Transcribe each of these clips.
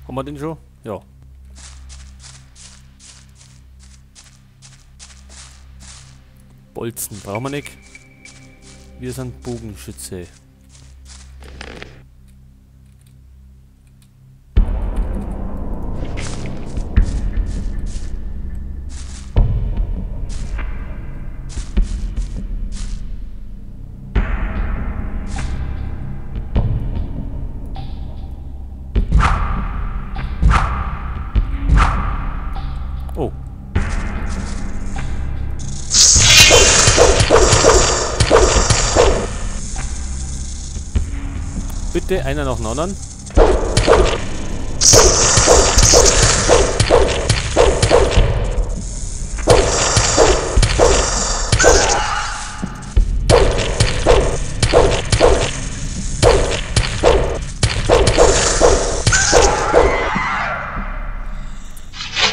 Haben wir den schon? Ja. Bolzen brauchen wir nicht. Wir sind Bogenschütze. Oh. Bitte einer nach dem anderen.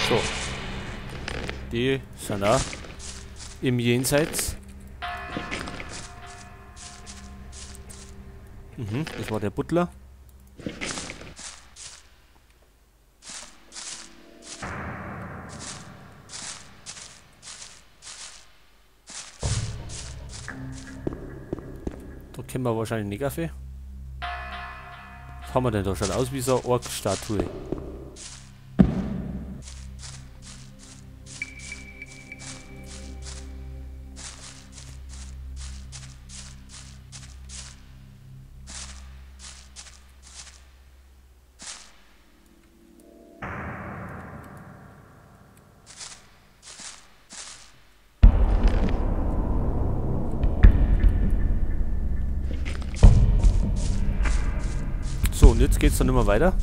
So. Die sind auch im Jenseits. Das war der Butler. Da kennen wir wahrscheinlich nicht auf. Was haben wir denn da? Schaut aus wie so eine Ork-Statue. So, und jetzt geht's dann immer weiter.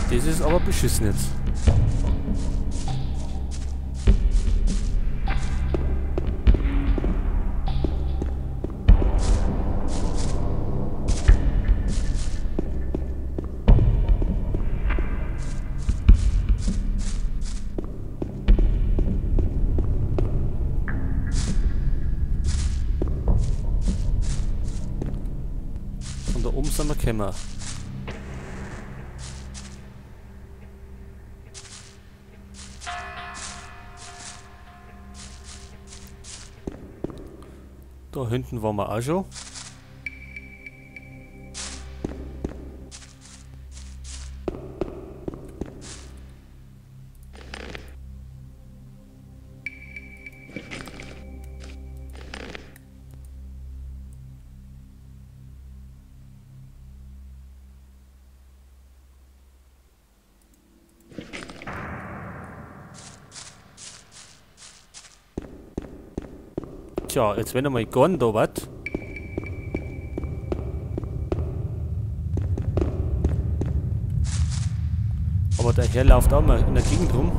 Das ist aber beschissen jetzt. Von da oben sind wir gekommen. Da hinten waren wir auch schon. Tja, jetzt wenn einmal gehen da was. Aber der Herr läuft auch mal in der Gegend rum.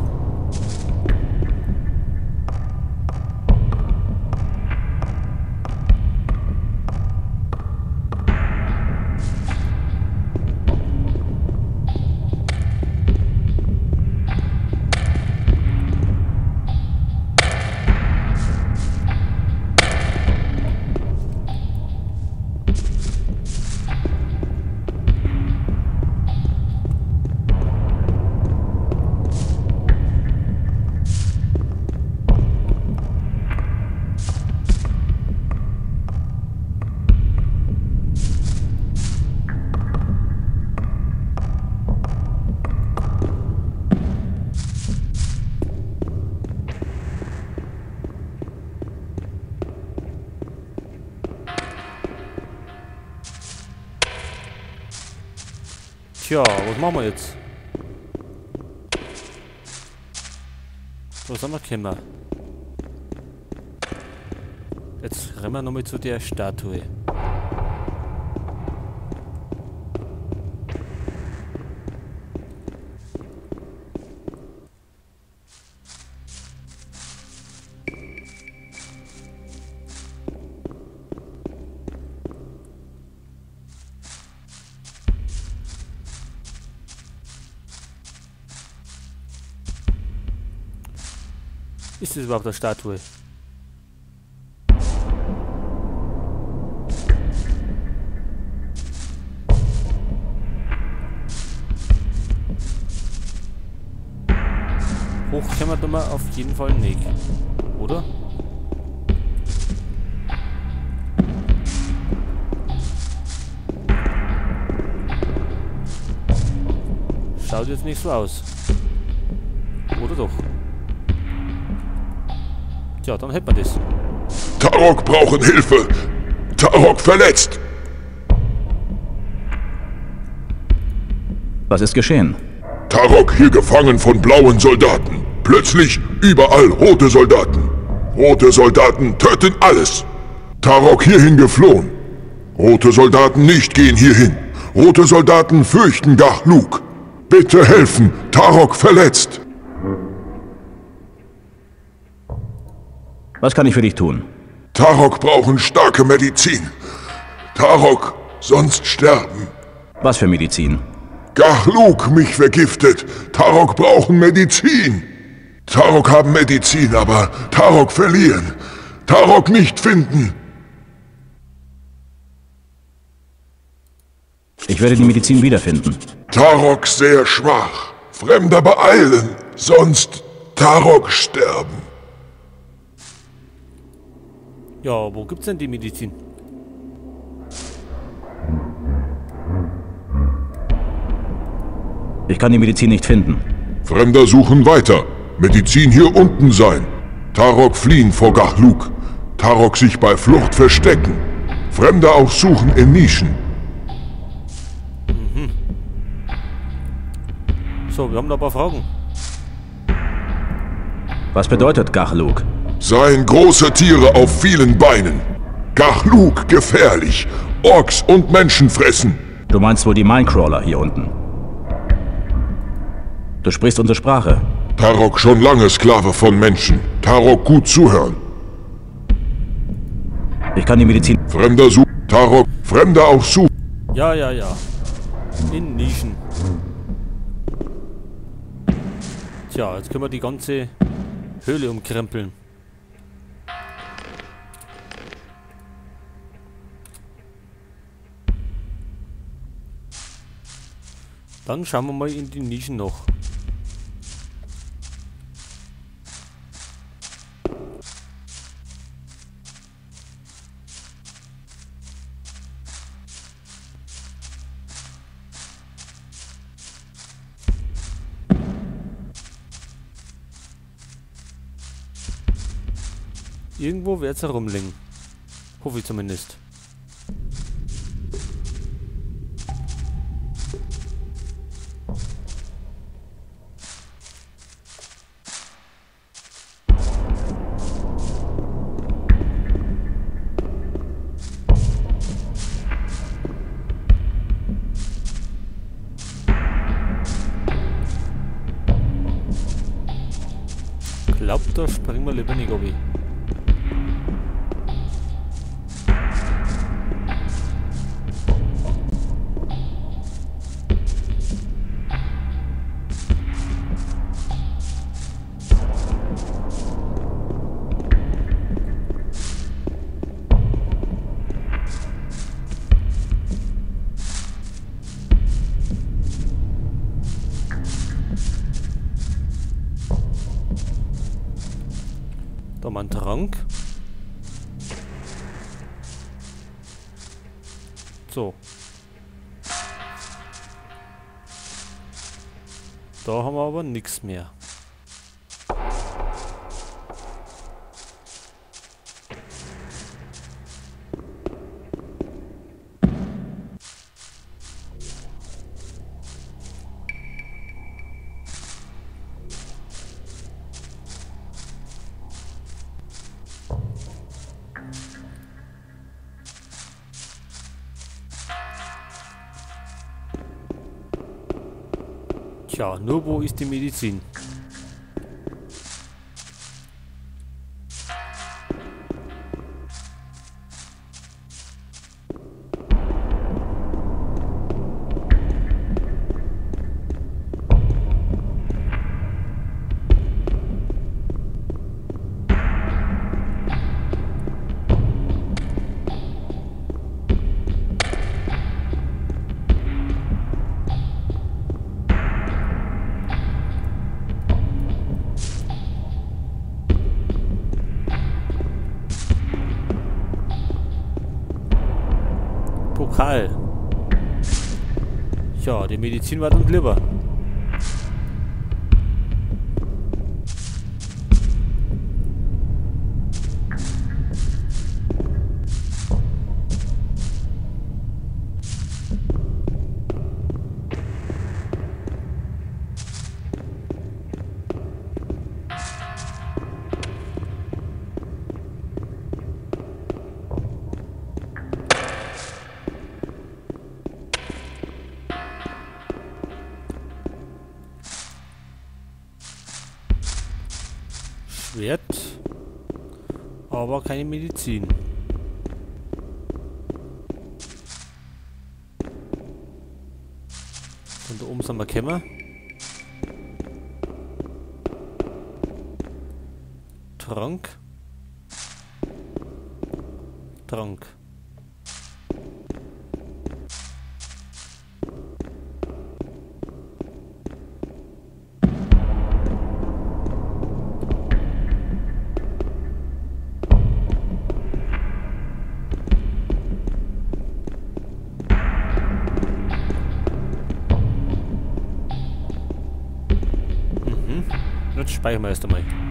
Tja, was machen wir jetzt? Wo sind wir gekommen? Jetzt rennen wir nochmal zu der Statue. Ist das überhaupt eine Statue? Hoch können wir da mal auf jeden Fall nicht. Oder? Schaut jetzt nicht so aus. Oder doch? Tja, dann hätten wir das. Tarok brauchen Hilfe! Tarok verletzt! Was ist geschehen? Tarok hier gefangen von blauen Soldaten. Plötzlich überall rote Soldaten. Rote Soldaten töten alles. Tarok hierhin geflohen. Rote Soldaten nicht gehen hierhin. Rote Soldaten fürchten Gachluk. Bitte helfen, Tarok verletzt. Was kann ich für dich tun? Tarok brauchen starke Medizin. Tarok, sonst sterben. Was für Medizin? Gachluk mich vergiftet. Tarok brauchen Medizin. Tarok haben Medizin, aber Tarok verlieren. Tarok nicht finden. Ich werde die Medizin wiederfinden. Tarok sehr schwach. Fremder beeilen, sonst Tarok sterben. Ja, wo gibt's denn die Medizin? Ich kann die Medizin nicht finden. Fremder suchen weiter. Medizin hier unten sein. Tarok fliehen vor Gachluk. Tarok sich bei Flucht verstecken. Fremder auch suchen in Nischen. So, wir haben noch ein paar Fragen. Was bedeutet Gachluk? Seien große Tiere auf vielen Beinen. Gachluk gefährlich. Orks und Menschen fressen. Du meinst wohl die Minecrawler hier unten. Du sprichst unsere Sprache. Tarok schon lange Sklave von Menschen. Tarok gut zuhören. Ich kann die Medizin... Fremder suchen. Tarok. Fremder auch suchen. Ja, ja, ja. In Nischen. Tja, jetzt können wir die ganze Höhle umkrempeln. Dann schauen wir mal in die Nischen noch. Irgendwo wird es herumliegen. Hoffe ich zumindest. Glaubt, da springen wir lieber nicht, Obi. Da mal ein Trank. So. Da haben wir aber nichts mehr. Tja, nur wo ist die Medizin? Pokal. Ja, die Medizin war und Leber. Schwert, aber keine Medizin. Und da oben sind wir gekommen. Trank. Trank. Jetzt speichern wir erst einmal.